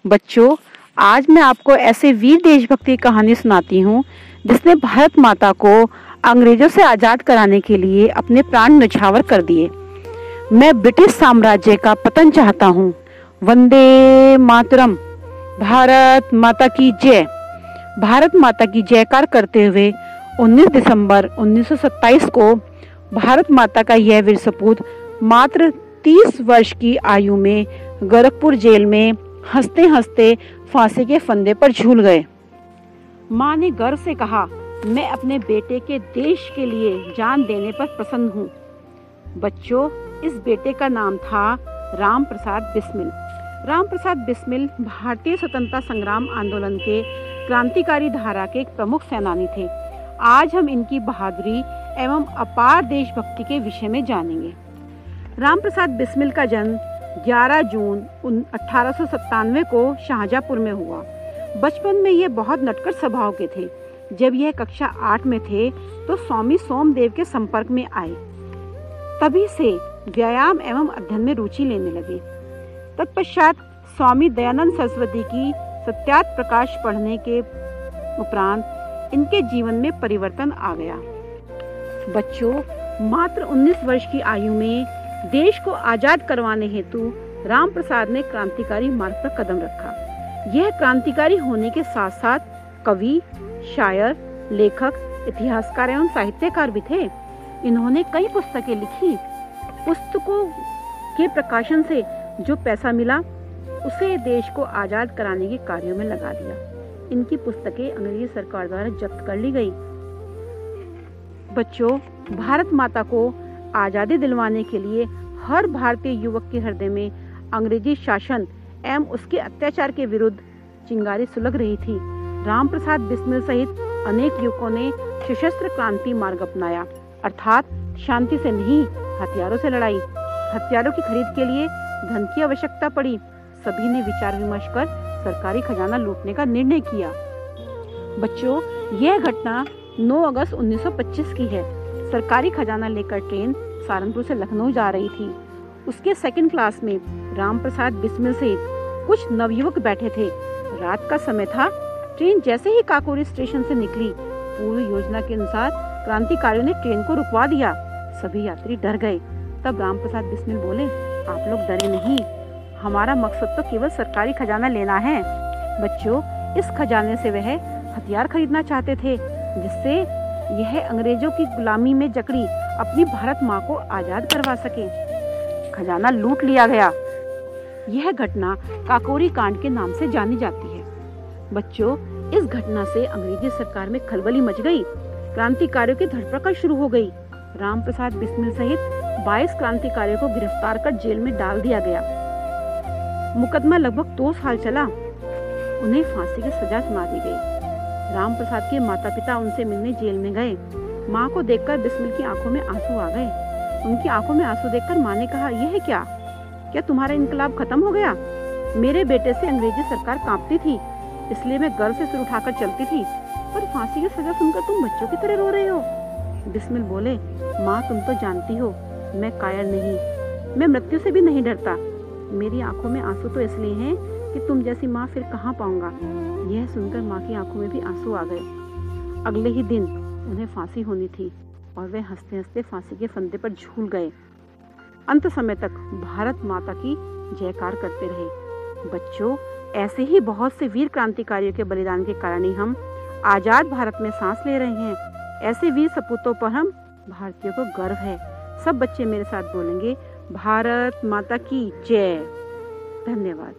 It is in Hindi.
बच्चों, आज मैं आपको ऐसे वीर देशभक्ति की कहानी सुनाती हूँ जिसने भारत माता को अंग्रेजों से आजाद कराने के लिए अपने प्राण न्यौछावर कर दिए। मैं ब्रिटिश साम्राज्य का पतन चाहता हूँ। वंदे मातरम। भारत माता की जय। भारत माता की जयकार करते हुए 19 दिसंबर 1927 को भारत माता का यह वीर सपूत मात्र 30 वर्ष की आयु में गोरखपुर जेल में हंसते हंसते फांसी के फंदे पर झूल गए। माँ ने गर्व से कहा, मैं अपने बेटे के देश के लिए जान देने पर प्रसन्न हूँ। बच्चों, इस बेटे का नाम था राम प्रसाद बिस्मिल। राम प्रसाद बिस्मिल भारतीय स्वतंत्रता संग्राम आंदोलन के क्रांतिकारी धारा के एक प्रमुख सेनानी थे। आज हम इनकी बहादुरी एवं अपार देशभक्ति के विषय में जानेंगे। राम प्रसाद बिस्मिल का जन्म 11 जून 1897 को शाहजहाँपुर में हुआ। बचपन में ये बहुत नटखट स्वभाव के थे। जब यह कक्षा 8 में थे तो स्वामी सोमदेव के संपर्क में आए। तभी से व्यायाम एवं अध्ययन में रुचि लेने लगे। तत्पश्चात स्वामी दयानंद सरस्वती की सत्यार्थ प्रकाश पढ़ने के उपरांत इनके जीवन में परिवर्तन आ गया। बच्चों, मात्र 19 वर्ष की आयु में देश को आजाद करवाने हेतु राम प्रसाद ने क्रांतिकारी मार्ग पर कदम रखा। यह क्रांतिकारी होने के साथ साथ कवि, शायर, लेखक, इतिहासकार एवं साहित्यकार भी थे। इन्होंने कई पुस्तकें लिखी। पुस्तकों के प्रकाशन से जो पैसा मिला उसे देश को आजाद कराने के कार्यों में लगा दिया। इनकी पुस्तकें अंग्रेजी सरकार द्वारा जब्त कर ली गई। बच्चों, भारत माता को आजादी दिलवाने के लिए हर भारतीय युवक के हृदय में अंग्रेजी शासन एवं उसके अत्याचार के विरुद्ध चिंगारी सुलग रही थी। राम प्रसाद बिस्मिल सहित अनेक युवकों ने सशस्त्र क्रांति मार्ग अपनाया, अर्थात शांति से नहीं, हथियारों से लड़ाई। हथियारों की खरीद के लिए धन की आवश्यकता पड़ी। सभी ने विचार विमर्श कर सरकारी खजाना लूटने का निर्णय किया। बच्चों, यह घटना 9 अगस्त 1925 की है। सरकारी खजाना लेकर ट्रेन सहारनपुर से लखनऊ जा रही थी। उसके सेकंड क्लास में राम प्रसाद बिस्मिल सहित कुछ नवयुवक बैठे थे। रात का समय था। ट्रेन जैसे ही काकोरी स्टेशन से निकली, पूर्व योजना के अनुसार क्रांतिकारियों ने ट्रेन को रुकवा दिया। सभी यात्री डर गए। तब राम प्रसाद बिस्मिल बोले, आप लोग डरे नहीं, हमारा मकसद तो केवल सरकारी खजाना लेना है। बच्चों, इस खजाने से वह हथियार खरीदना चाहते थे जिससे यह अंग्रेजों की गुलामी में जकड़ी अपनी भारत माँ को आजाद करवा सके। खजाना लूट लिया गया। यह घटना काकोरी कांड के नाम से जानी जाती है। बच्चों, इस घटना से अंग्रेजी सरकार में खलबली मच गई। क्रांतिकारियों की धरपकड़ शुरू हो गई। राम प्रसाद बिस्मिल सहित 22 क्रांतिकारियों को गिरफ्तार कर जेल में डाल दिया गया। मुकदमा लगभग 2 साल चला। उन्हें फांसी की सजा सुना दी गई। राम प्रसाद के माता पिता उनसे मिलने जेल में गए। माँ को देखकर बिस्मिल की आंखों में आंसू आ गए। उनकी आंखों में आंसू देखकर माँ ने कहा, यह क्या तुम्हारा इनकलाब खत्म हो गया? मेरे बेटे से अंग्रेजी सरकार कांपती थी, इसलिए मैं गर्व से सिर उठाकर चलती थी, पर फांसी की सजा सुनकर तुम बच्चों की तरह रो रहे हो। बिस्मिल बोले, माँ तुम तो जानती हो मैं कायर नहीं, मैं मृत्यु से भी नहीं डरता। मेरी आंखों में आंसू तो इसलिए हैं कि तुम जैसी माँ फिर कहाँ पाऊंगा। यह सुनकर माँ की आंखों में भी आंसू आ गए। अगले ही दिन उन्हें फांसी होनी थी और वे हंसते हंसते फांसी के फंदे पर झूल गए। अंत समय तक भारत माता की जयकार करते रहे। बच्चों, ऐसे ही बहुत से वीर क्रांतिकारियों के बलिदान के कारण ही हम आजाद भारत में सांस ले रहे हैं। ऐसे वीर सपूतों पर हम भारतीयों को गर्व है। सब बच्चे मेरे साथ बोलेंगे, भारत माता की जय। धन्यवाद।